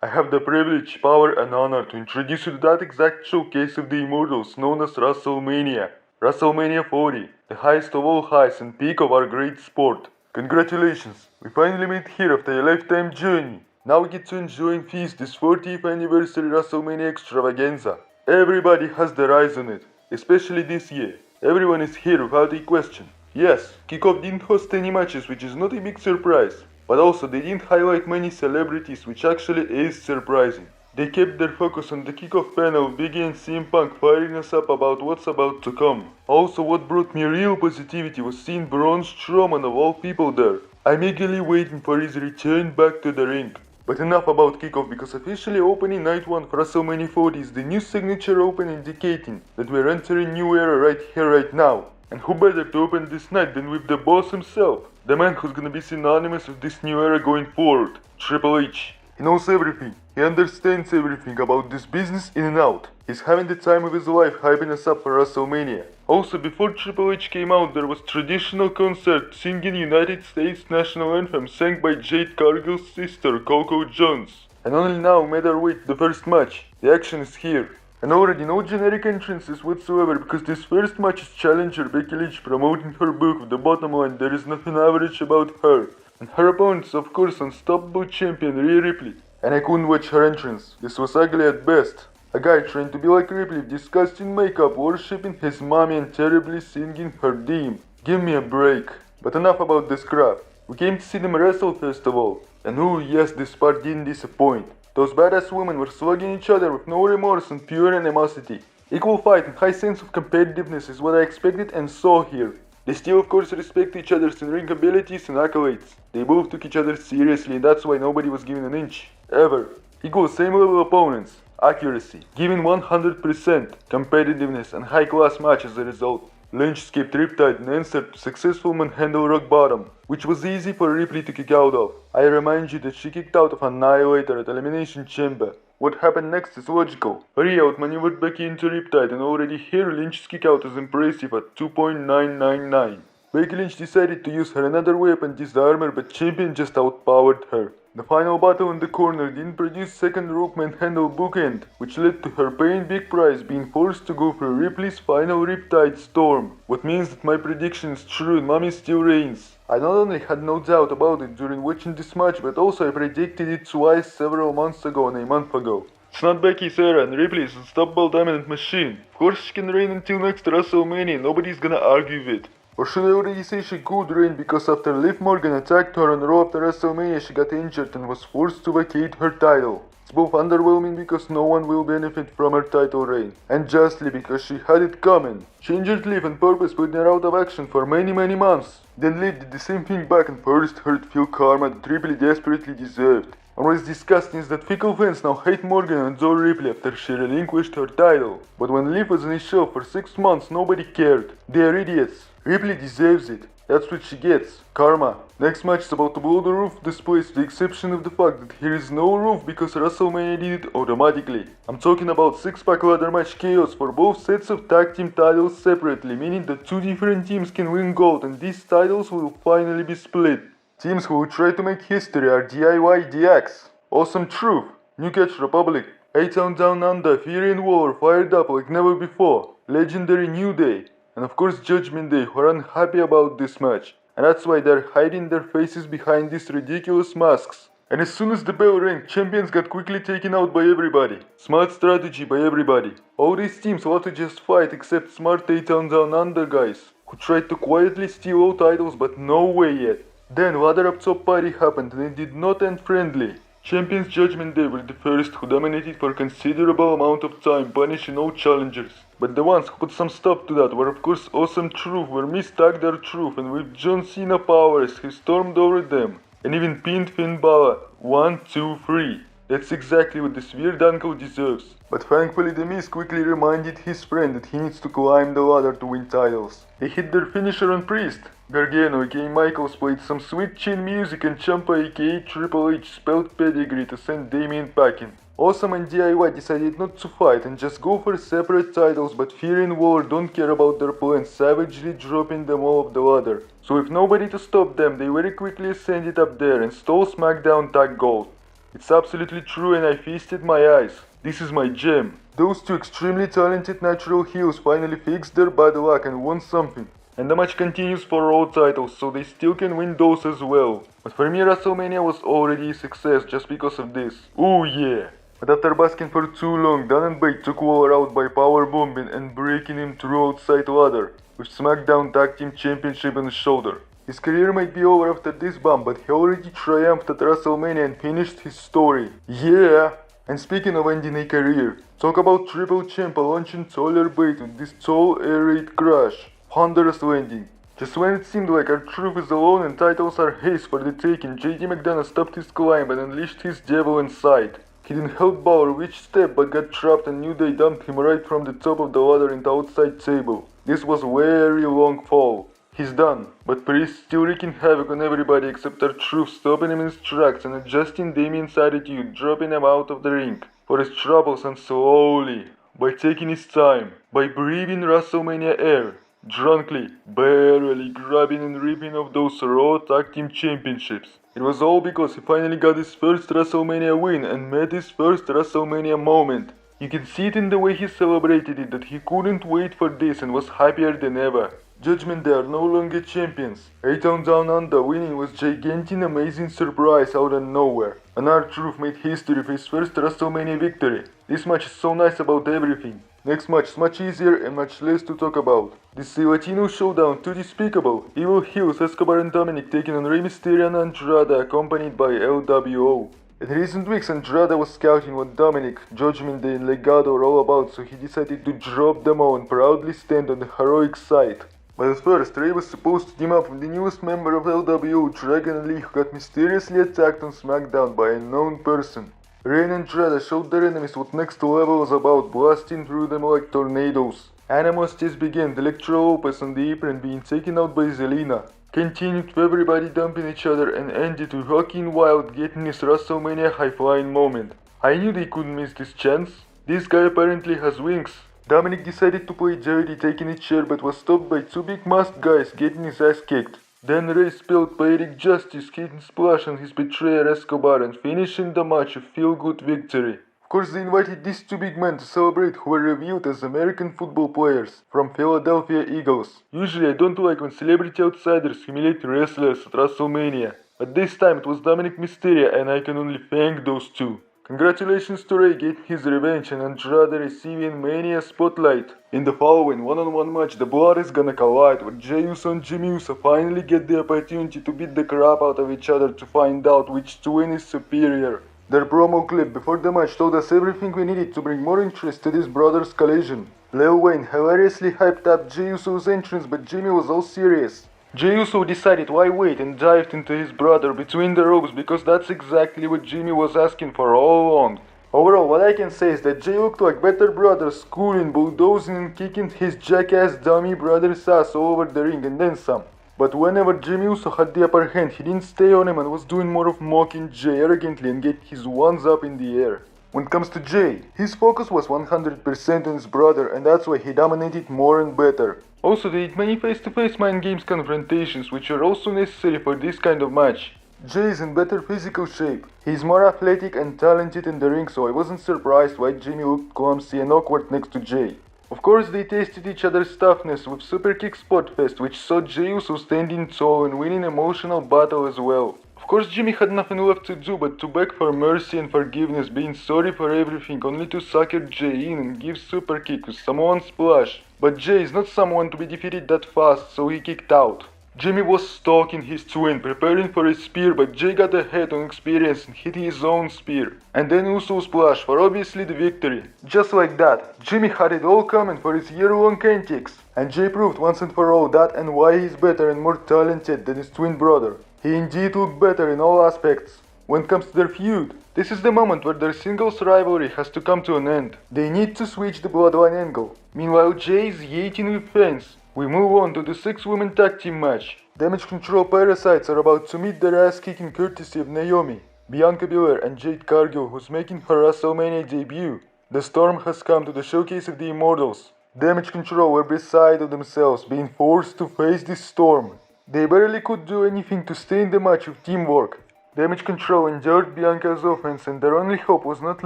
I have the privilege, power, and honor to introduce you to that exact showcase of the immortals known as WrestleMania. WrestleMania 40, the highest of all highs and peak of our great sport. Congratulations, we finally made it here after a lifetime journey. Now we get to enjoy and feast this 40th anniversary WrestleMania extravaganza. Everybody has their eyes on it, especially this year. Everyone is here without a question. Yes, Kickoff didn't host any matches, which is not a big surprise. But also they didn't highlight many celebrities, which actually is surprising. They kept their focus on the kickoff panel, Big E and CM Punk firing us up about what's about to come. Also what brought me real positivity was seeing Braun Strowman of all people there. I'm eagerly waiting for his return back to the ring. But enough about kickoff, because officially opening night 1 for WrestleMania 40 is the new signature open, indicating that we're entering a new era right here right now. And who better to open this night than with the boss himself, the man who's gonna be synonymous with this new era going forward, Triple H. He knows everything, he understands everything about this business in and out. He's having the time of his life hyping us up for WrestleMania. Also, before Triple H came out, there was traditional concert singing United States national anthem sang by Jade Cargill's sister, Coco Jones. And only now made our way to the first match. The action is here. And already no generic entrances whatsoever, because this first match is challenger Becky Lynch promoting her book with the bottom line there is nothing average about her. And her opponent is of course unstoppable champion Rhea Ripley. And I couldn't watch her entrance, this was ugly at best. A guy trying to be like Ripley with disgusting makeup, worshipping his mommy and terribly singing her theme. Give me a break. But enough about this crap. We came to see them wrestle first of all. And oh yes, this part didn't disappoint. Those badass women were slugging each other with no remorse and pure animosity. Equal fight and high sense of competitiveness is what I expected and saw here. They still of course respect each other's in-ring abilities and accolades. They both took each other seriously, and that's why nobody was given an inch. Ever. Equal same level opponents. Accuracy. Given 100%. Competitiveness and high class match as a result. Lynch skipped Riptide and answered to successful manhandle rock bottom, which was easy for Ripley to kick out of. I remind you that she kicked out of Annihilator at Elimination Chamber. What happened next is logical. Rhea outmaneuvered Becky into Riptide, and already here Lynch's kick out is impressive at 2.999. Becky Lynch decided to use her another weapon, Disarmer, but Champion just outpowered her. The final battle in the corner didn't produce second rope manhandle bookend, which led to her paying big price, being forced to go through Ripley's final Riptide Storm. What means that my prediction is true and Mommy still reigns. I not only had no doubt about it during watching this match, but also I predicted it twice several months ago and a month ago. It's not Becky's era, and Ripley is an unstoppable dominant machine. Of course she can reign until next WrestleMania, nobody's gonna argue with it. Or should I already say she could reign, because after Liv Morgan attacked her on Raw after WrestleMania she got injured and was forced to vacate her title. It's both underwhelming because no one will benefit from her title reign, and justly because she had it coming. She injured Liv on purpose, putting her out of action for many months. Then Liv did the same thing back and first hurt Phil karma that Ripley desperately deserved. And what's disgusting is that fickle fans now hate Morgan and Zoe Ripley after she relinquished her title. But when Liv was on a show for 6 months nobody cared. They are idiots. Ripley deserves it. That's what she gets. Karma. Next match is about to blow the roof of this place, with the exception of the fact that here is no roof because WrestleMania did it automatically. I'm talking about 6-pack ladder match chaos for both sets of tag team titles separately, meaning that 2 different teams can win gold and these titles will finally be split. Teams who will try to make history are DIY DX, Awesome Truth, New Catch Republic, A-Town Down Under, Fury and Waller fired up like never before, Legendary New Day, and of course Judgment Day, who are unhappy about this match. And that's why they're hiding their faces behind these ridiculous masks. And as soon as the bell rang, champions got quickly taken out by everybody. Smart strategy by everybody. All these teams want to just fight except smart A-Town Down Under guys, who tried to quietly steal all titles but no way yet. Then ladder up top party happened and it did not end friendly. Champions Judgment Day were the first who dominated for a considerable amount of time, punishing all challengers. But the ones who put some stop to that were of course Awesome Truth, where mistagged their truth, and with John Cena powers he stormed over them and even pinned Finn Balor. 1, 2, 3. That's exactly what this weird uncle deserves. But thankfully The Miz quickly reminded his friend that he needs to climb the ladder to win titles. They hit their finisher on Priest. Gargano aka Michaels played some sweet chin music and Ciampa aka Triple H spelled pedigree to send Damien packing. Awesome and DIY decided not to fight and just go for separate titles, but Fury and Waller don't care about their plans, savagely dropping them all off the ladder. So with nobody to stop them, they very quickly ascended up there and stole SmackDown Tag Gold. It's absolutely true and I feasted my eyes. This is my gem. Those two extremely talented natural heels finally fixed their bad luck and won something. And the match continues for all titles, so they still can win those as well. But for me, WrestleMania was already a success just because of this. Ooh yeah! But after basking for too long, Dan and Bate took Waller out by powerbombing and breaking him through outside ladder, with SmackDown Tag Team Championship on his shoulder. His career might be over after this bump, but he already triumphed at WrestleMania and finished his story. Yeah! And speaking of ending a career, talk about Triple Champ launching taller Bate with this tall air raid crash. Ponderous landing. Just when it seemed like our truth is alone and titles are his for the taking, JD McDonough stopped his climb and unleashed his devil inside. He didn't help Balor reach step but got trapped and knew they dumped him right from the top of the ladder into outside table. This was a very long fall. He's done, but Priest still wreaking havoc on everybody except our truth, stopping him in his tracks and adjusting Damien's attitude, dropping him out of the ring for his troubles and slowly, by taking his time, by breathing WrestleMania air, drunkly, barely grabbing and ripping off those Raw Tag Team Championships. It was all because he finally got his first WrestleMania win and met his first WrestleMania moment. You can see it in the way he celebrated it that he couldn't wait for this and was happier than ever. Judgment Day are no longer champions. A-Town Down Under winning was gigantic amazing surprise out of nowhere. And R-Truth made history with his first WrestleMania victory. This match is so nice about everything. Next match is much easier and much less to talk about. This is a Latino showdown, too despicable. Evil Heels, Escobar and Dominic taking on Rey Mysterio and Andrade accompanied by LWO. In recent weeks, Andrade was scouting what Dominic, Judgment Day and Legado are all about, so he decided to drop them all and proudly stand on the heroic side. But at first, Rey was supposed to team up with the newest member of LWO, Dragon Lee, who got mysteriously attacked on SmackDown by a known person. Rey and Andrade showed their enemies what next level was about, blasting through them like tornadoes. Animosities began, Electro Lopez on the apron being taken out by Zelina. Continued with everybody dumping each other and ended with Joaquin Wilde getting his WrestleMania high-flying moment. I knew they couldn't miss this chance. This guy apparently has wings. Dominic decided to play Jerry taking a chair but was stopped by two big masked guys getting his ass kicked. Then Rey spilled Poetic Justice, hitting Splash on his betrayer Escobar and finishing the match a feel-good victory. Of course they invited these two big men to celebrate who were revealed as American football players from Philadelphia Eagles. Usually I don't like when celebrity outsiders humiliate wrestlers at WrestleMania, but this time it was Dominic Mysterio and I can only thank those two. Congratulations to Rey getting his revenge and Andrade receiving Mania Spotlight. In the following one-on-one match, the blood is gonna collide, where Jey Uso and Jimmy Uso finally get the opportunity to beat the crap out of each other to find out which twin is superior. Their promo clip before the match told us everything we needed to bring more interest to this brothers' collision. Lil Wayne hilariously hyped up Jey Uso's entrance, but Jimmy was all serious. Jey Uso decided why wait and dived into his brother between the ropes because that's exactly what Jimmy was asking for all along. Overall, what I can say is that Jey looked like better brother schooling, bulldozing and kicking his jackass dummy brother's ass all over the ring and then some. But whenever Jimmy Uso had the upper hand, he didn't stay on him and was doing more of mocking Jey arrogantly and get his ones up in the air. When it comes to Jey, his focus was 100% on his brother and that's why he dominated more and better. Also, they did many face-to-face mind games confrontations which are also necessary for this kind of match. Jey is in better physical shape. He is more athletic and talented in the ring, so I wasn't surprised why Jimmy looked clumsy and awkward next to Jey. Of course, they tested each other's toughness with Super Kick Spot Fest, which saw Jey Uso standing tall and winning emotional battle as well. Of course, Jimmy had nothing left to do but to beg for mercy and forgiveness, being sorry for everything, only to sucker Jey in and give Super Kick with Samoan Splash. But Jey is not someone to be defeated that fast, so he kicked out. Jimmy was stalking his twin, preparing for his spear, but Jey got ahead on experience and hit his own spear. And then Uso Splash for obviously the victory. Just like that, Jimmy had it all coming for his year-long antics. And Jey proved once and for all that and why he's better and more talented than his twin brother. He indeed looked better in all aspects. When it comes to their feud, this is the moment where their singles rivalry has to come to an end. They need to switch the bloodline angle. Meanwhile, Jey is yeeting with fans. We move on to the 6-woman tag team match. Damage Control Parasites are about to meet their ass-kicking courtesy of Naomi, Bianca Belair and Jade Cargill, who's making her WrestleMania debut. The storm has come to the showcase of the Immortals. Damage Control were beside of themselves, being forced to face this storm. They barely could do anything to stay in the match with teamwork. Damage Control endured Bianca's offense and their only hope was not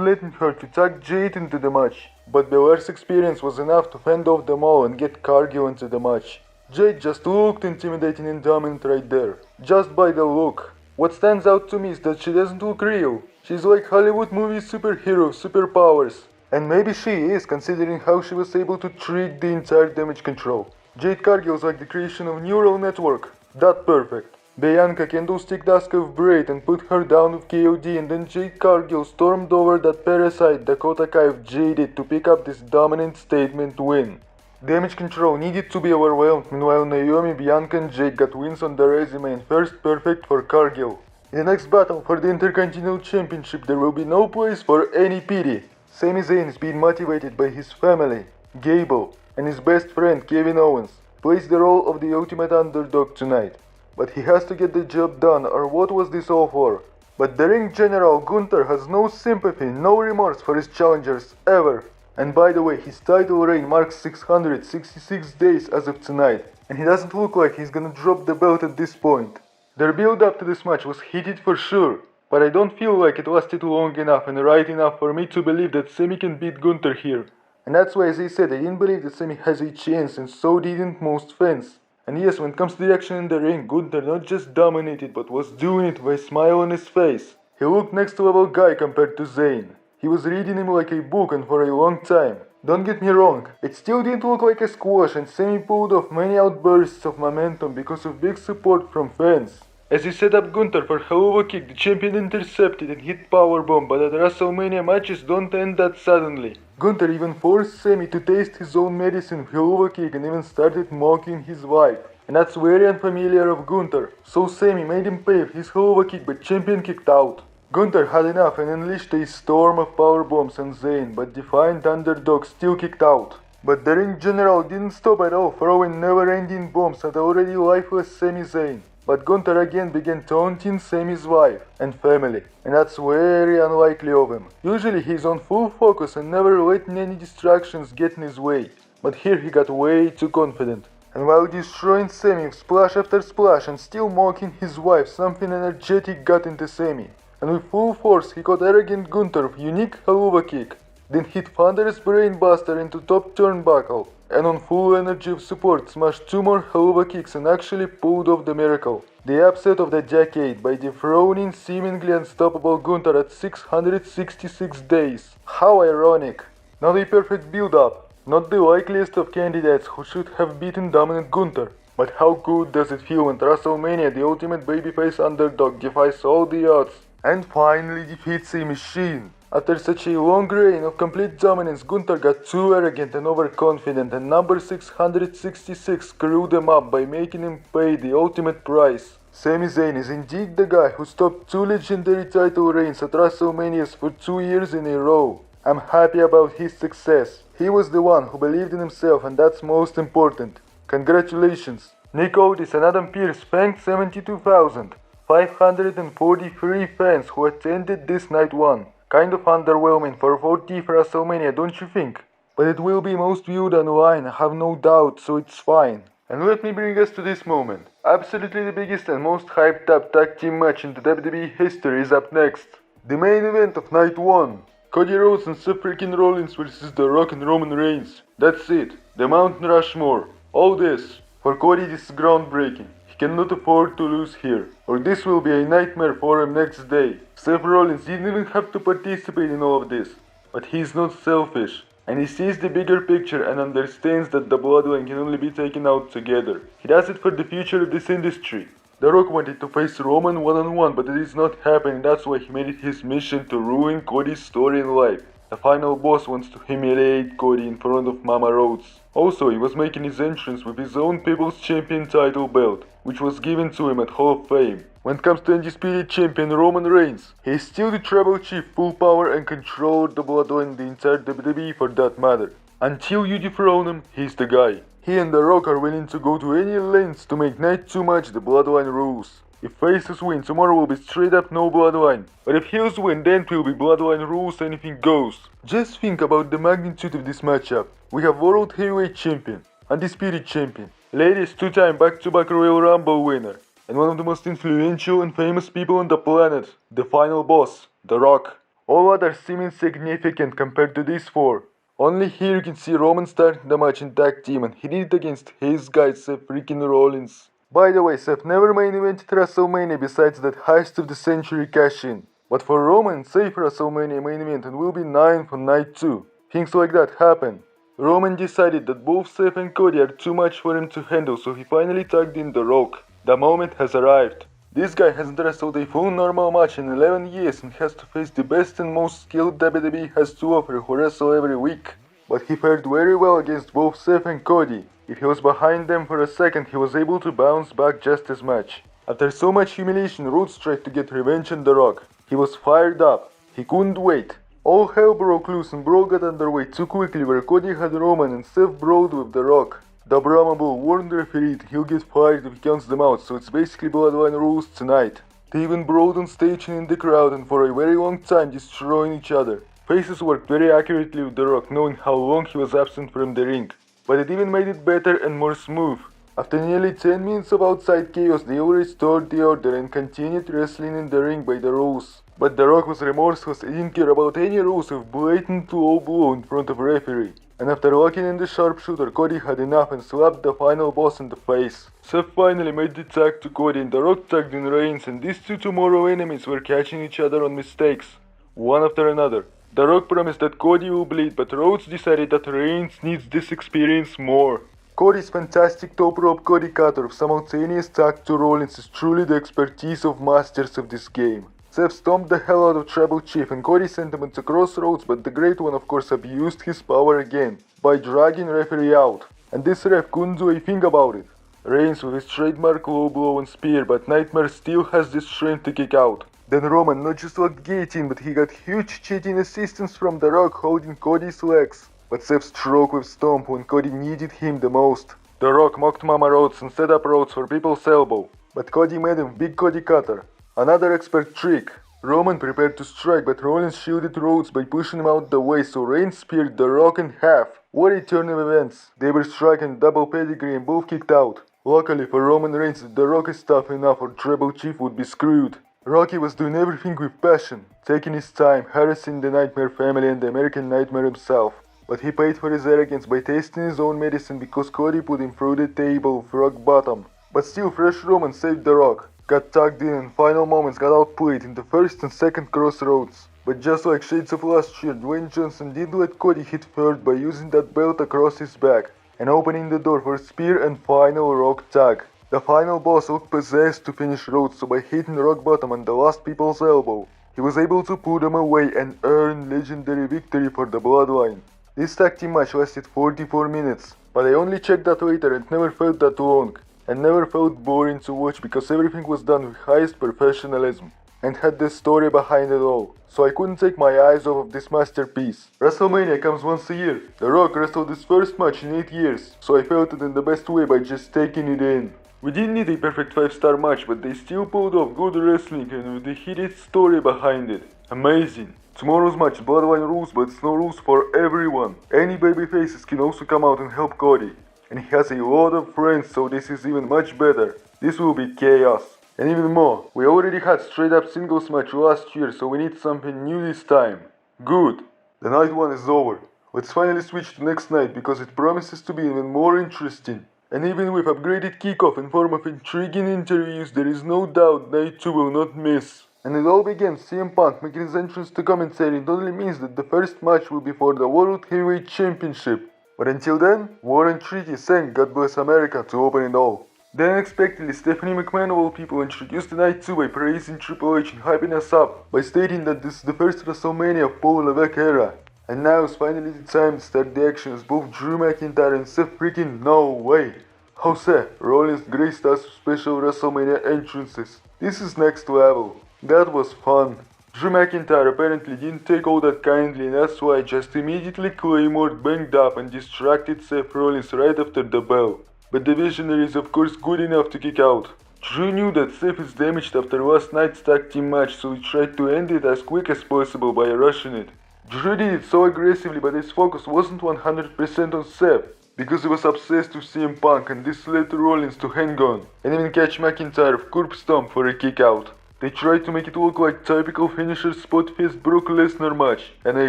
letting her to tag Jade into the match. But Belair's experience was enough to fend off them all and get Cargill into the match. Jade just looked intimidating and dominant right there, just by the look. What stands out to me is that she doesn't look real. She's like Hollywood movie superhero with superpowers. And maybe she is, considering how she was able to trick the entire Damage Control. Jade Cargill's like the creation of neural network. That perfect. Bianca candlestick Dusk of Braid and put her down with KOD, and then Jade Cargill stormed over that parasite Dakota Kai of Jaded to pick up this dominant statement win. Damage Control needed to be overwhelmed, meanwhile Naomi, Bianca and Jade got wins on their resume and first perfect for Cargill. In the next battle for the Intercontinental Championship there will be no place for any pity. Sami Zayn is being motivated by his family, Gable, and his best friend Kevin Owens. Plays the role of the ultimate underdog tonight. But he has to get the job done, or what was this all for? But the ring general Gunther has no sympathy, no remorse for his challengers, ever. And by the way, his title reign marks 666 days as of tonight, and he doesn't look like he's gonna drop the belt at this point. Their build up to this match was heated for sure, but I don't feel like it lasted long enough and right enough for me to believe that Sami can beat Gunther here. And that's why, as I said, I didn't believe that Sami has a chance, and so didn't most fans. And yes, when it comes to the action in the ring, Gunther not just dominated, but was doing it with a smile on his face. He looked next level guy compared to Zayn. He was reading him like a book and for a long time. Don't get me wrong, it still didn't look like a squash, and Sami pulled off many outbursts of momentum because of big support from fans. As he set up Gunther for hell of a kick, the champion intercepted and hit powerbomb, but at WrestleMania matches don't end that suddenly. Gunther even forced Sami to taste his own medicine with hell of a kick and even started mocking his wife. And that's very unfamiliar of Gunther, so Sami made him pay with his hell of a kick, but champion kicked out. Gunther had enough and unleashed a storm of powerbombs on Zayn, but defiant underdog still kicked out. But the ring general didn't stop at all, throwing never-ending bombs at already lifeless Sami Zayn. But Gunther again began taunting Sami's wife and family, and that's very unlikely of him. Usually he's on full focus and never letting any distractions get in his way, but here he got way too confident. And while destroying Sami with splash after splash and still mocking his wife, something energetic got into Sami. And with full force he caught arrogant Gunther with unique haluva kick, then hit thunderous brainbuster into top turnbuckle, and on full energy of support smashed two more haluva kicks and actually pulled off the miracle. The upset of the decade by dethroning seemingly unstoppable Gunther at 666 days. How ironic. Not a perfect build-up, not the likeliest of candidates who should have beaten dominant Gunther. But how good does it feel when WrestleMania, the ultimate babyface underdog, defies all the odds and finally defeats a machine? After such a long reign of complete dominance, Gunther got too arrogant and overconfident, and number 666 screwed him up by making him pay the ultimate price. Sami Zayn is indeed the guy who stopped two legendary title reigns at WrestleManias for 2 years in a row. I'm happy about his success. He was the one who believed in himself, and that's most important. Congratulations. Nick Otis and Adam Pearce thanked 72,543 fans who attended this night one. Kind of underwhelming for 40th WrestleMania, don't you think? But it will be most viewed online, I have no doubt, so it's fine. And let me bring us to this moment. Absolutely the biggest and most hyped up tag team match in the WWE history is up next. The main event of night 1. Cody Rhodes and Seth freaking Rollins versus The Rock and Roman Reigns. That's it. The Mountain Rushmore. All this. For Cody this is groundbreaking. He cannot afford to lose here, or this will be a nightmare for him next day. Seth Rollins didn't even have to participate in all of this. But he's not selfish. And he sees the bigger picture and understands that the bloodline can only be taken out together. He does it for the future of this industry. The Rock wanted to face Roman one-on-one, but it is not happening. That's why he made it his mission to ruin Cody's story in life. The final boss wants to humiliate Cody in front of Mama Rhodes. Also, he was making his entrance with his own People's Champion title belt, which was given to him at Hall of Fame. When it comes to Undisputed Champion Roman Reigns, he is still the Tribal Chief, full power and control of the bloodline, the entire WWE for that matter. Until you dethrone him, he's the guy. He and The Rock are willing to go to any lengths to make night too much the bloodline rules. If faces win, tomorrow will be straight up no bloodline. But if heels win, then it will be bloodline rules, anything goes. Just think about the magnitude of this matchup. We have World Heavyweight Champion, Undisputed Champion, Ladies 2-time back-to-back Royal Rumble winner, and one of the most influential and famous people on the planet, the final boss, The Rock. All others seem insignificant compared to these four. Only here you can see Roman starting the match in tag team, and he did it against his guy Seth freaking Rollins. By the way, Seth never main evented WrestleMania besides that Heist of the Century cash-in. But for Roman, safe WrestleMania main event and will be 9th on night 2. Things like that happen. Roman decided that both Seth and Cody are too much for him to handle, so he finally tagged in The Rock. The moment has arrived. This guy hasn't wrestled a full normal match in 11 years and has to face the best and most skilled WWE has to offer who wrestle every week. But he fared very well against both Seth and Cody. If he was behind them for a second, he was able to bounce back just as much. After so much humiliation, Rhodes tried to get revenge on The Rock. He was fired up. He couldn't wait. All hell broke loose and Brawl got underway too quickly, where Cody had Roman and Seth brawled with The Rock. The Brahma Bull warned the referee he'll get fired if he counts them out, so it's basically bloodline rules tonight. They even brawled on stage and in the crowd, and for a very long time destroying each other. Faces worked very accurately with The Rock, knowing how long he was absent from the ring. But it even made it better and more smooth. After nearly 10 minutes of outside chaos, they all restored the order and continued wrestling in the ring by the rules. But The Rock was remorseless and didn't care about any rules of blatant low blow in front of a referee. And after locking in the sharpshooter, Cody had enough and slapped the final boss in the face. Seth finally made the tag to Cody and The Rock tagged in Reigns, and these two tomorrow enemies were catching each other on mistakes, one after another. The Rock promised that Cody will bleed, but Rhodes decided that Reigns needs this experience more. Cody's fantastic top rope Cody cutter of simultaneous tag to Rollins is truly the expertise of masters of this game. Seth stomped the hell out of Tribal Chief and Cody sent him into crossroads, but the Great One of course abused his power again by dragging referee out, and this ref couldn't do a thing about it. Reigns with his trademark low blow and spear, but Nightmare still has the strength to kick out. Then Roman not just locked guillotine, but he got huge cheating assistance from The Rock holding Cody's legs. But Seth struck with stomp when Cody needed him the most. The Rock mocked Mama Rhodes and set up Rhodes for people's elbow, but Cody made him big Cody cutter. Another expert trick. Roman prepared to strike, but Rollins shielded Rhodes by pushing him out the way, so Reigns speared The Rock in half. What a turn of events. They were striking double pedigree and both kicked out. Luckily for Roman Reigns, The Rock is tough enough or Tribal Chief would be screwed. Rocky was doing everything with passion, taking his time, harassing the Nightmare family and the American Nightmare himself. But he paid for his arrogance by tasting his own medicine because Cody put him through the table with rock bottom. But still, fresh Roman saved The Rock, got tugged in and final moments got outplayed in the first and second crossroads. But just like shades of last year, Dwayne Johnson did let Cody hit third by using that belt across his back and opening the door for spear and final rock tag. The final boss looked possessed to finish Rhodes, so by hitting rock bottom on the last people's elbow, he was able to put him away and earn legendary victory for the Bloodline. This tag team match lasted 44 minutes, but I only checked that later and never felt that long, and never felt boring to watch because everything was done with highest professionalism, and had the story behind it all, so I couldn't take my eyes off of this masterpiece. WrestleMania comes once a year. The Rock wrestled his first match in 8 years, so I felt it in the best way by just taking it in. We didn't need a perfect 5-star match, but they still pulled off good wrestling and with a heated story behind it. Amazing. Tomorrow's match, Bloodline rules, but it's no rules for everyone. Any babyfaces can also come out and help Cody. And he has a lot of friends, so this is even much better. This will be chaos. And even more, we already had straight up singles match last year, so we need something new this time. Good. The night one is over. Let's finally switch to next night because it promises to be even more interesting. And even with upgraded kickoff in form of intriguing interviews, there is no doubt night 2 will not miss. And it all begins CM Punk making his entrance to commentary. It only means that the first match will be for the World Heavyweight Championship. But until then, War and Treaty sang God Bless America to open it all. Then unexpectedly, Stephanie McMahon of all people introduced the night 2 by praising Triple H and hyping us up by stating that this is the first WrestleMania of Paul Levesque era. And now is finally the time to start the action as both Drew McIntyre and Seth freaking no way. How Seth Rollins graced us with special WrestleMania entrances. This is next level. That was fun. Drew McIntyre apparently didn't take all that kindly, and that's why I just immediately Claymored banged up and distracted Seth Rollins right after the bell. But the Visionary is of course good enough to kick out. Drew knew that Seth is damaged after last night's tag team match, so he tried to end it as quick as possible by rushing it. Drew did it so aggressively, but his focus wasn't 100% on Seth. because he was obsessed with CM Punk, and this led Rollins to hang on and even catch McIntyre of curb stomp for a kick out. They tried to make it look like typical finisher spot fist Brock Lesnar match, and I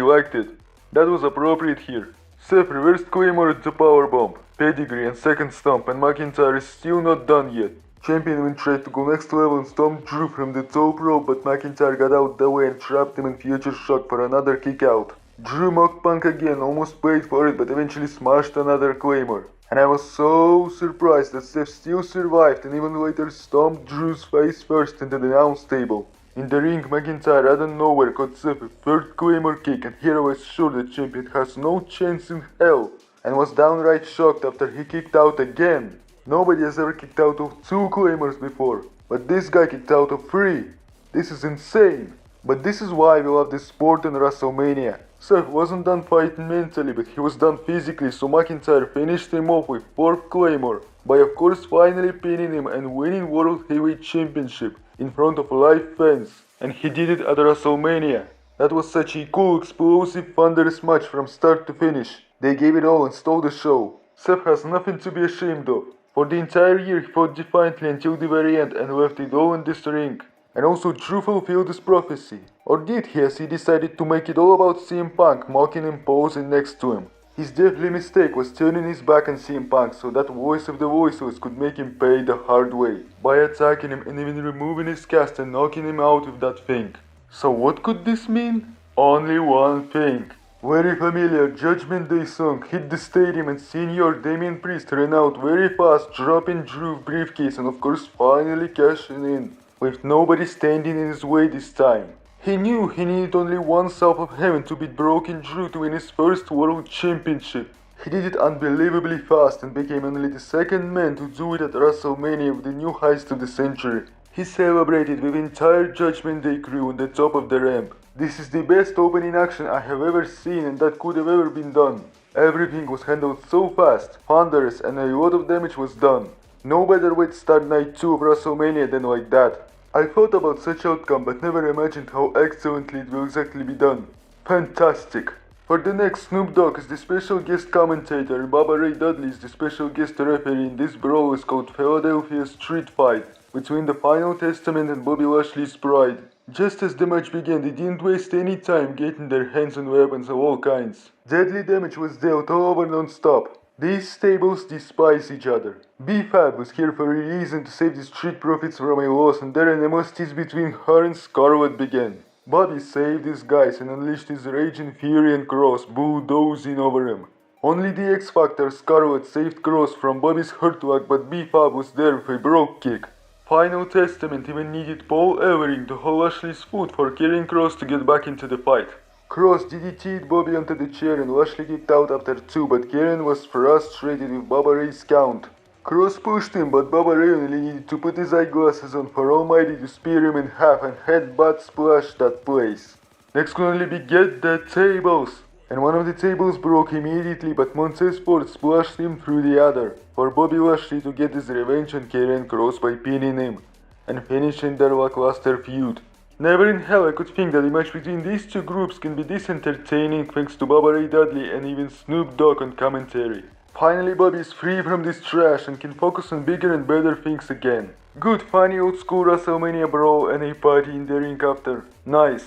liked it. That was appropriate here. Seth reversed Claymore at the powerbomb, pedigree and second stomp, and McIntyre is still not done yet. Champion even tried to go next level and stomped Drew from the top rope, but McIntyre got out the way and trapped him in future shock for another kick out. Drew mocked Punk again, almost paid for it, but eventually smashed another Claymore. And I was so surprised that Seth still survived and even later stomped Drew's face first into the announce table. In the ring, McIntyre out of nowhere caught Seth a third Claymore kick, and here I was sure the champion has no chance in hell, and was downright shocked after he kicked out again. Nobody has ever kicked out of 2 Claymores before, but this guy kicked out of 3. This is insane. But this is why we love this sport in WrestleMania. Seth wasn't done fighting mentally, but he was done physically, so McIntyre finished him off with 4th Claymore, by of course finally pinning him and winning World Heavyweight Championship in front of live fans. And he did it at WrestleMania. That was such a cool, explosive, thunderous match from start to finish. They gave it all and stole the show. Seth has nothing to be ashamed of. For the entire year he fought defiantly until the very end and left it all in this ring. And also Drew fulfilled his prophecy. Or did he, as he decided to make it all about CM Punk, mocking him posing next to him. His deadly mistake was turning his back on CM Punk so that voice of the voiceless could make him pay the hard way, by attacking him and even removing his cast and knocking him out with that thing. So what could this mean? Only one thing. Very familiar Judgment Day song hit the stadium and Senior Damian Priest ran out very fast, dropping Drew's briefcase and of course finally cashing in, with nobody standing in his way this time. He knew he needed only one south of heaven to beat Broken Drew to win his first World Championship. He did it unbelievably fast and became only the second man to do it at WrestleMania with the new Heist of the century. He celebrated with entire Judgment Day crew on the top of the ramp. This is the best opening action I have ever seen, and that could have ever been done. Everything was handled so fast, thunderous, and a lot of damage was done. No better way to start night 2 of WrestleMania than like that. I thought about such outcome but never imagined how excellently it will exactly be done. Fantastic! For the next, Snoop Dogg is the special guest commentator and Bubba Ray Dudley is the special guest referee in this brawl is called Philadelphia Street Fight between the Final Testament and Bobby Lashley's Pride. Just as the match began, they didn't waste any time getting their hands on weapons of all kinds. Deadly damage was dealt all over non-stop. These stables despise each other. B-Fab was here for a reason to save the Street Profits from a loss, and their animosities between her and Scarlett began. Bobby saved his guys and unleashed his rage and fury and Cross, bulldozing over him. Only the X-Factor Scarlett saved Cross from Bobby's hurt lock, but B-Fab was there with a brogue kick. Final Testament even needed Paul Ellering to hold Lashley's foot for carrying Cross to get back into the fight. Cross DDT'd Bobby onto the chair and Lashley kicked out after 2, but Karen was frustrated with Bubba Ray's count. Cross pushed him, but Bubba Ray only needed to put his eyeglasses on for Almighty to spear him in half and headbutt splash that place. Next could only be get the tables. And one of the tables broke immediately, but Montez Ford splashed him through the other, for Bobby Lashley to get his revenge on Karrion Kross by pinning him, and finishing their lackluster feud. Never in hell I could think that a match between these two groups can be this entertaining thanks to Bubba Ray Dudley and even Snoop Dogg on commentary. Finally Bobby is free from this trash and can focus on bigger and better things again. Good funny old school WrestleMania brawl and a party in the ring after. Nice.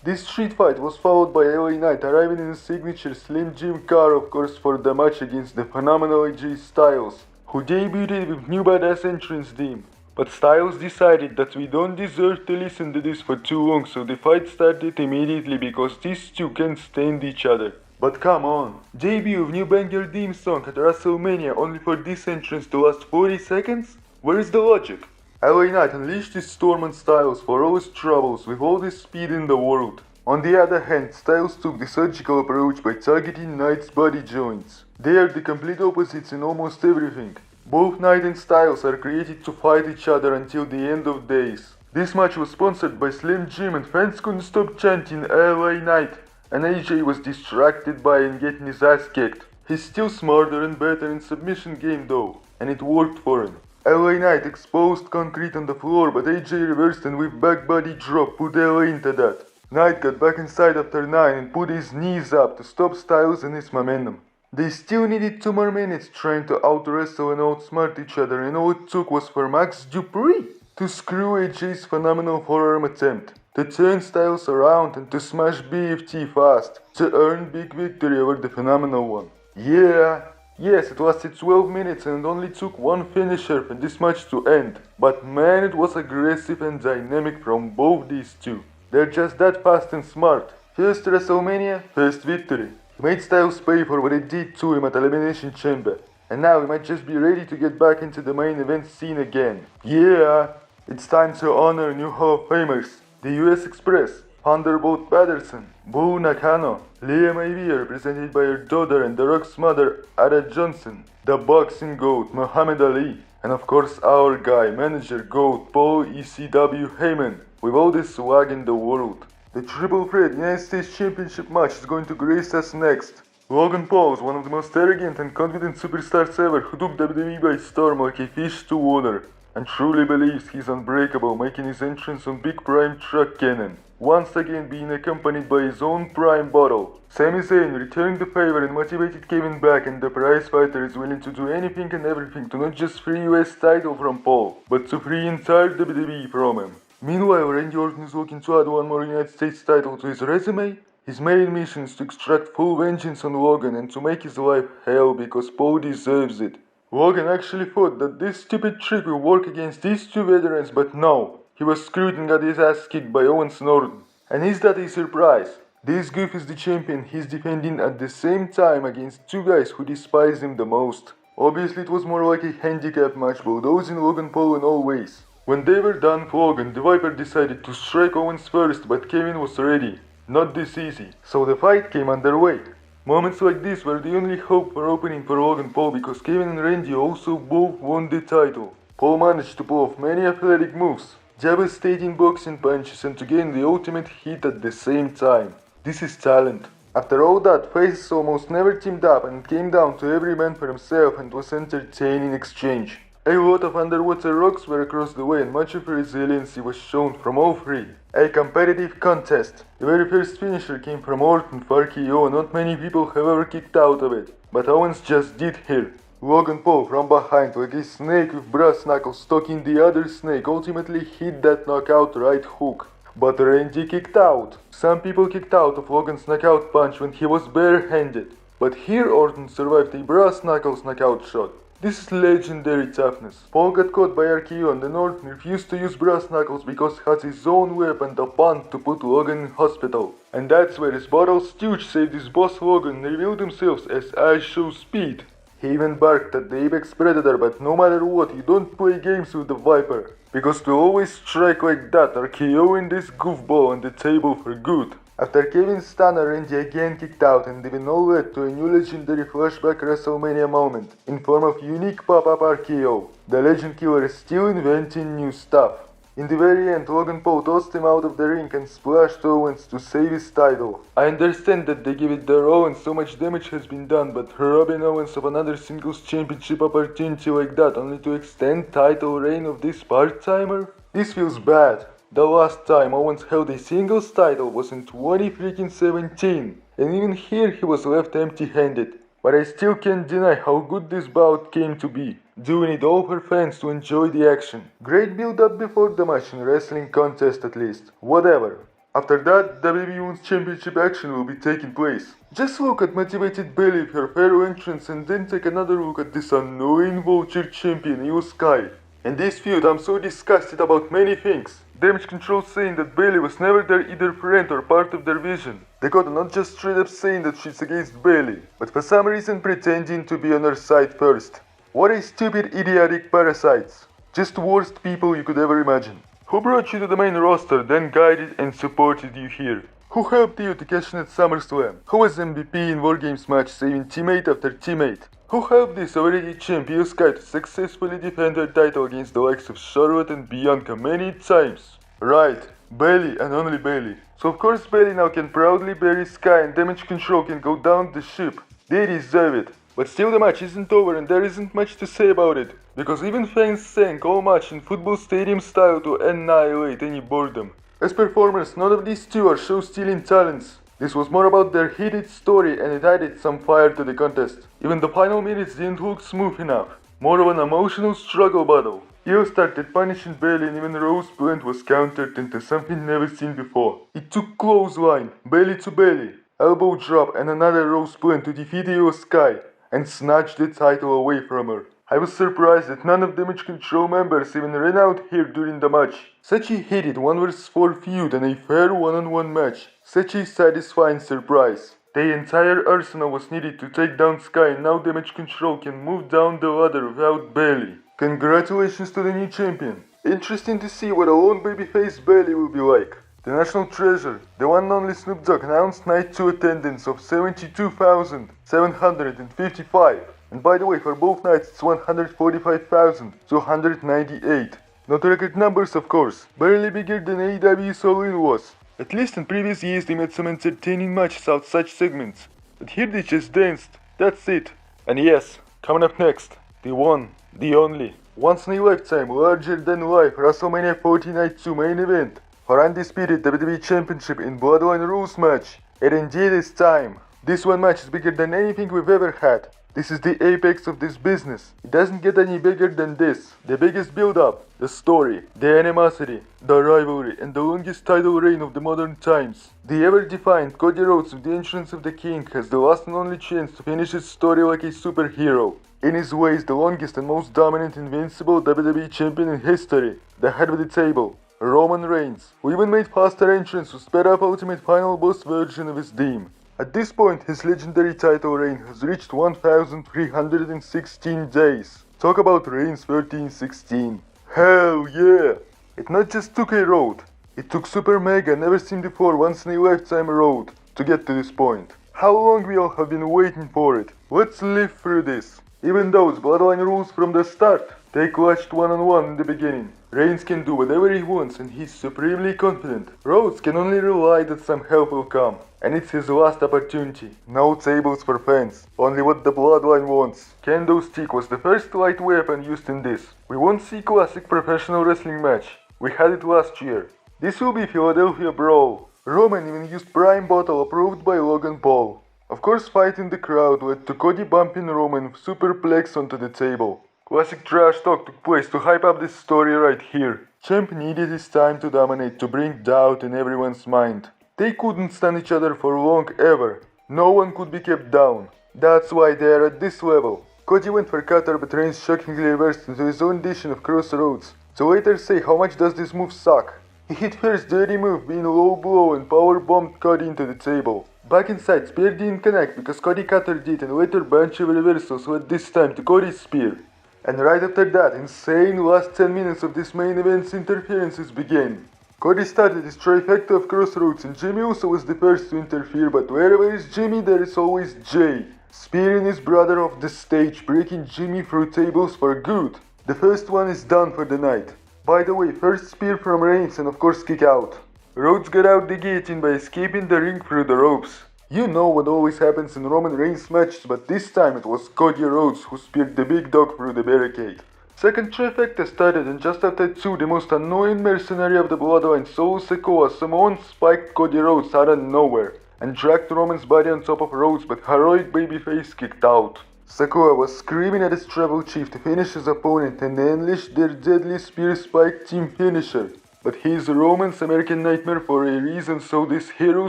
This street fight was followed by LA Knight arriving in his signature Slim Jim car, of course, for the match against the phenomenal AJ Styles, who debuted with new badass entrance theme. But Styles decided that we don't deserve to listen to this for too long, so the fight started immediately because these two can't stand each other. But come on, debut of new banger theme song at WrestleMania only for this entrance to last 40 seconds? Where is the logic? LA Knight unleashed his storm on Styles for all his troubles with all the speed in the world. On the other hand, Styles took the surgical approach by targeting Knight's body joints. They are the complete opposites in almost everything. Both Knight and Styles are created to fight each other until the end of days. This match was sponsored by Slim Jim and fans couldn't stop chanting LA Knight, and AJ was distracted by and getting his ass kicked. He's still smarter and better in submission game though, and it worked for him. LA Knight exposed Concrete on the floor, but AJ reversed and with back body drop put LA into that. Knight got back inside after 9 and put his knees up to stop Styles and his momentum. They still needed 2 more minutes trying to out-wrestle and outsmart each other, and all it took was for Max Dupree to screw AJ's phenomenal forearm attempt, to turn Styles around and to smash BFT fast, to earn big victory over the phenomenal one. Yes, it lasted 12 minutes and it only took one finisher for this match to end, but man, it was aggressive and dynamic from both these two. They're just that fast and smart. First WrestleMania, first victory. He made Styles pay for what he did to him at Elimination Chamber, and now he might just be ready to get back into the main event scene again. Yeah, it's time to honor new Hall of Famers, the US Express, Thunderbolt Patterson, Boo Nakano, Liam Ivey represented by her daughter and The Rock's mother, Ada Johnson, the boxing GOAT, Muhammad Ali, and of course our guy, manager GOAT, Paul ECW Heyman, with all the swag in the world. The Triple Threat United States Championship match is going to grace us next. Logan Paul is one of the most arrogant and confident superstars ever who took WWE by storm like a fish to water, and truly believes he's unbreakable, making his entrance on Big Prime Truck Cannon, once again being accompanied by his own Prime bottle. Sami Zayn returned the favor and motivated Kevin back, and the prize fighter is willing to do anything and everything to not just free US title from Paul, but to free entire WWE from him. Meanwhile, Randy Orton is looking to add one more United States title to his resume. His main mission is to extract full vengeance on Logan and to make his life hell because Paul deserves it. Logan actually thought that this stupid trick will work against these two veterans, but no. He was screwed and got his ass kicked by Owens and Orton. And is that a surprise? This goof is the champion he's defending at the same time against two guys who despise him the most. Obviously it was more like a handicap match, bulldozing Logan Paul in all ways. When they were done for Logan, the Viper decided to strike Owens first, but Kevin was ready. Not this easy. So the fight came underway. Moments like this were the only hope for opening for Logan Paul because Kevin and Randy also both won the title. Paul managed to pull off many athletic moves, devastating boxing punches, and to gain the ultimate hit at the same time. This is talent. After all that, faces almost never teamed up and it came down to every man for himself and was entertaining exchange. A lot of underwater rocks were across the way and much of resiliency was shown from all three. A competitive contest. The very first finisher came from Orton for KO. Not many people have ever kicked out of it, but Owens just did here. Logan Paul from behind like a snake with brass knuckles stalking the other snake ultimately hit that knockout right hook. But Randy kicked out. Some people kicked out of Logan's knockout punch when he was barehanded, but here Orton survived a brass knuckles knockout shot. This is legendary toughness. Paul got caught by RKO and then Orton refused to use brass knuckles because he has his own weapon, the punt, to put Logan in hospital. And that's where his bottle stooge saved his boss Logan and revealed himself as I Show Speed. He even barked at the apex predator, but no matter what, you don't play games with the Viper, because to always strike like that, RKOing this goofball on the table for good. After Kevin's stunner, Randy again kicked out, and even all led to a new legendary flashback WrestleMania moment in form of unique pop-up RKO. The Legend Killer is still inventing new stuff. In the very end, Logan Paul tossed him out of the ring and splashed Owens to save his title. I understand that they give it their all and so much damage has been done, but robbing Owens of another singles championship opportunity like that only to extend title reign of this part-timer? This feels bad. The last time Owens held a singles title was in 2017, and even here he was left empty-handed. But I still can't deny how good this bout came to be, doing it all for fans to enjoy the action. Great build-up before the match in wrestling contest at least. Whatever. After that, WWE Women's Championship action will be taking place. Just look at motivated Bayley with her fair entrance and then take another look at this annoying vulture champion Io Sky. In this feud, I'm so disgusted about many things. Damage Control saying that Bayley was never their either friend or part of their vision. Dakota not just straight up saying that she's against Bayley, but for some reason pretending to be on her side first. What a stupid idiotic parasites. Just worst people you could ever imagine. Who brought you to the main roster, then guided and supported you here? Who helped you to cash in at SummerSlam? Who was MVP in Wargames match saving teammate after teammate? Who helped this already champ Io Sky to successfully defend her title against the likes of Charlotte and Bianca many times? Right, Bayley and only Bayley. So of course Bayley now can proudly bury Sky and Damage Control can go down the ship. They deserve it. But still the match isn't over and there isn't much to say about it. Because even fans sank all match in football stadium style to annihilate any boredom. As performers, none of these two are show-stealing talents. This was more about their heated story and it added some fire to the contest. Even the final minutes didn't look smooth enough. More of an emotional struggle battle. Io started punishing Bailey and even Rose's blunt was countered into something never seen before. It took clothesline, belly to belly, elbow drop and another Rose blunt to defeat Io Sky and snatch the title away from her. I was surprised that none of Damage Control members even ran out here during the match. Such a heated 1 vs 4 feud and a fair one-on-one match. Such a satisfying surprise. The entire arsenal was needed to take down Sky and now Damage Control can move down the ladder without Bailey. Congratulations to the new champion. Interesting to see what a lone babyface Bailey will be like. The National Treasure, the one and only Snoop Dogg announced night 2 attendance of 72,755. And by the way, for both nights it's 145,298. Not record numbers of course, barely bigger than AEW's All-In was. At least in previous years they made some entertaining matches out such segments. But here they just danced, that's it. And yes, coming up next, the one, the only, once in a lifetime, larger than life WrestleMania 40 Night 2 main event for undisputed WWE Championship in Bloodline Rules match. And indeed it's time. This one match is bigger than anything we've ever had. This is the apex of this business. It doesn't get any bigger than this. The biggest build-up, the story, the animosity, the rivalry, and the longest title reign of the modern times. The ever-defined Cody Rhodes with the entrance of the King has the last and only chance to finish his story like a superhero. In his ways, the longest and most dominant invincible WWE champion in history. The head of the table, Roman Reigns, who even made faster entrance to sped up Ultimate Final Boss version of his theme. At this point, his legendary title reign has reached 1,316 days. Talk about Reigns 1316. Hell yeah! It not just took a road, it took super mega never seen before once in a lifetime road to get to this point. How long we all have been waiting for it. Let's live through this. Even though it's Bloodline Rules from the start, they clashed one-on-one in the beginning. Reigns can do whatever he wants and he's supremely confident. Rhodes can only rely that some help will come. And it's his last opportunity. No tables for fans, only what the Bloodline wants. Kendo stick was the first light weapon used in this. We won't see classic professional wrestling match. We had it last year. This will be Philadelphia Brawl. Roman even used Prime Bottle approved by Logan Paul. Of course, fight in the crowd led to Cody bumping Roman with superplex onto the table. Classic trash talk took place to hype up this story right here. Champ needed his time to dominate to bring doubt in everyone's mind. They couldn't stand each other for long ever. No one could be kept down. That's why they are at this level. Cody went for cutter but Reigns shockingly reversed into his own edition of Crossroads. To later say how much does this move suck. He hit first dirty move being low blow and power bombed Cody into the table. Back inside, spear didn't connect because Cody cutter did and later bunch of reversals led this time to Cody's spear. And right after that, insane last 10 minutes of this main event's interferences began. Cody started his trifecta of Crossroads and Jimmy Uso was the first to interfere, but wherever is Jimmy there is always Jay. Spearing his brother off the stage, breaking Jimmy through tables for good. The first one is done for the night. By the way, first spear from Reigns and of course kick out. Rhodes got out the guillotine by escaping the ring through the ropes. You know what always happens in Roman Reigns matches, but this time it was Cody Rhodes who speared the big dog through the barricade. Second trifecta started and just after 2 the most annoying mercenary of the Bloodline, Solo Sikoa, Samoan spiked Cody Rhodes out of nowhere and dragged Roman's body on top of Rhodes, but heroic babyface kicked out. Sikoa was screaming at his tribal chief to finish his opponent and they unleashed their deadly spear spike team finisher. But he's Roman's American nightmare for a reason, so this hero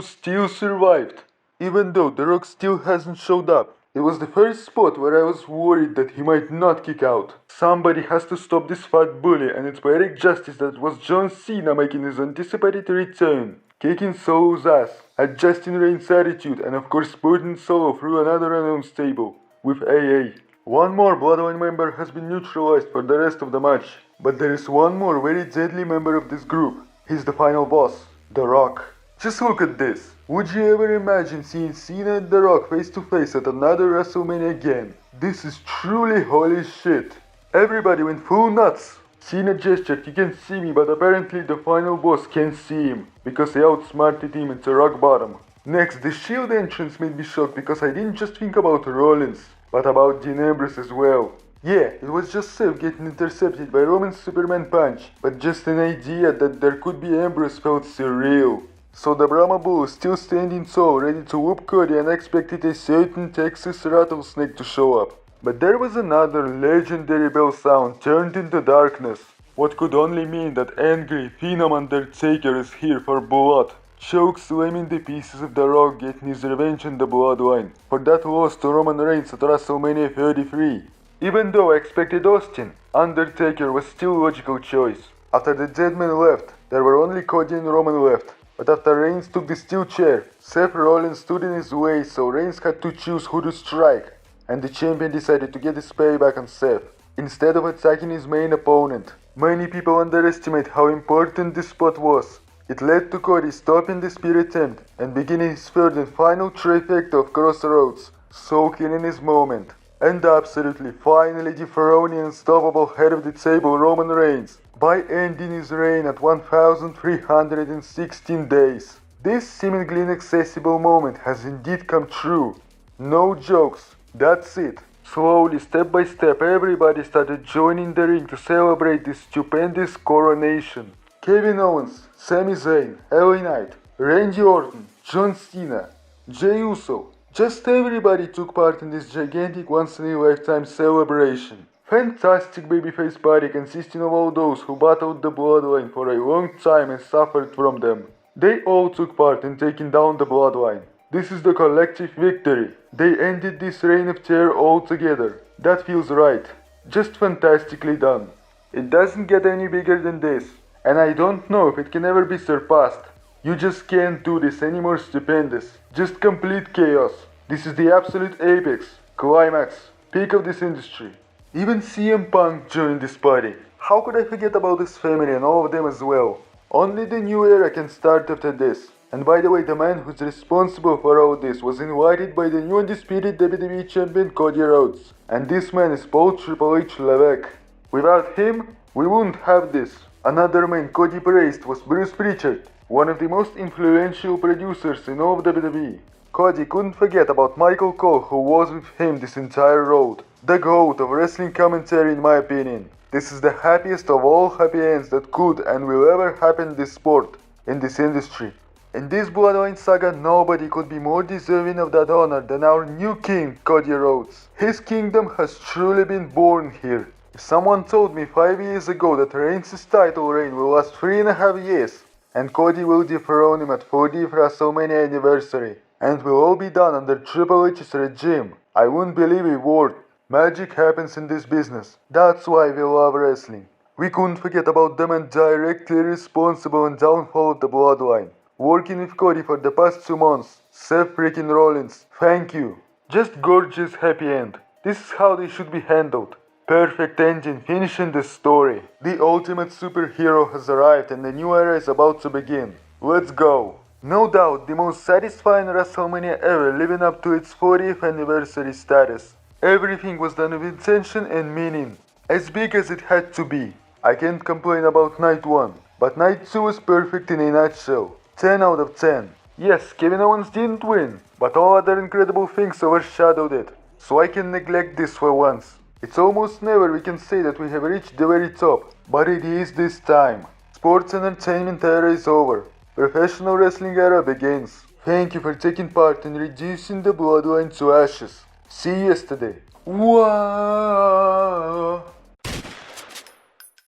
still survived. Even though The Rock still hasn't showed up. It was the first spot where I was worried that he might not kick out. Somebody has to stop this fat bully, and it's poetic justice that was John Cena making his anticipated return. Kicking Solo's ass, adjusting Reigns' attitude, and of course putting Solo through another announced table with AA. One more Bloodline member has been neutralized for the rest of the match. But there is one more very deadly member of this group. He's the final boss, The Rock. Just look at this. Would you ever imagine seeing Cena and The Rock face to face at another WrestleMania again? This is truly holy shit. Everybody went full nuts. Cena gestured, "You can see me," but apparently the final boss can't see him because he outsmarted him into rock bottom. Next, the Shield entrance made me shocked because I didn't just think about Rollins, but about Dean Ambrose as well. Yeah, it was just Seth getting intercepted by Roman's Superman punch, but just an idea that there could be Ambrose felt surreal. So the Brahma Bull is still standing tall, ready to whoop Cody, and expected a certain Texas rattlesnake to show up. But there was another legendary bell sound turned into darkness. What could only mean that angry Phenom Undertaker is here for blood. Choke slamming the pieces of the Rock, getting his revenge in the Bloodline for that loss to Roman Reigns at WrestleMania 33. Even though I expected Austin, Undertaker was still a logical choice. After the dead man left, there were only Cody and Roman left. But after Reigns took the steel chair, Seth Rollins stood in his way, so Reigns had to choose who to strike, and the champion decided to get his payback on Seth, instead of attacking his main opponent. Many people underestimate how important this spot was. It led to Cody stopping the spear attempt and beginning his third and final trifecta of Crossroads, soaking in his moment, and absolutely finally dethroning unstoppable head of the table Roman Reigns by ending his reign at 1,316 days. This seemingly inaccessible moment has indeed come true. No jokes, that's it. Slowly, step by step, everybody started joining the ring to celebrate this stupendous coronation. Kevin Owens, Sami Zayn, LA Knight, Randy Orton, John Cena, Jey Uso. Just everybody took part in this gigantic once-in-a-lifetime celebration. Fantastic babyface party consisting of all those who battled the Bloodline for a long time and suffered from them. They all took part in taking down the Bloodline. This is the collective victory. They ended this reign of terror altogether. That feels right. Just fantastically done. It doesn't get any bigger than this. And I don't know if it can ever be surpassed. You just can't do this any more stupendous. Just complete chaos. This is the absolute apex, climax, peak of this industry. Even CM Punk joined this party. How could I forget about his family and all of them as well? Only the new era can start after this. And by the way, the man who's responsible for all this was invited by the new undisputed WWE Champion Cody Rhodes. And this man is Paul Triple H Levesque. Without him, we wouldn't have this. Another man Cody praised was Bruce Pritchard, one of the most influential producers in all of WWE. Cody couldn't forget about Michael Cole, who was with him this entire road. The GOAT of wrestling commentary in my opinion. This is the happiest of all happy ends that could and will ever happen in this sport, in this industry. In this Bloodline saga, nobody could be more deserving of that honor than our new king, Cody Rhodes. His kingdom has truly been born here. If someone told me 5 years ago that Reigns' title reign will last 3.5 years, and Cody will dethrone him at 40th WrestleMania anniversary, and will all be done under Triple H's regime, I wouldn't believe a word. Magic happens in this business. That's why we love wrestling. We couldn't forget about the man directly responsible in downfall of the Bloodline. Working with Cody for the past 2 months, Seth freaking Rollins, thank you. Just gorgeous happy end. This is how they should be handled. Perfect ending, finishing the story. The ultimate superhero has arrived and the new era is about to begin. Let's go. No doubt the most satisfying WrestleMania ever, living up to its 40th anniversary status. Everything was done with intention and meaning, as big as it had to be. I can't complain about night 1, but night 2 was perfect in a nutshell. 10 out of 10. Yes, Kevin Owens didn't win, but all other incredible things overshadowed it, so I can neglect this for once. It's almost never we can say that we have reached the very top, but it is this time. Sports entertainment era is over. Professional wrestling era begins. Thank you for taking part in reducing the Bloodline to ashes. See you yesterday. Wow.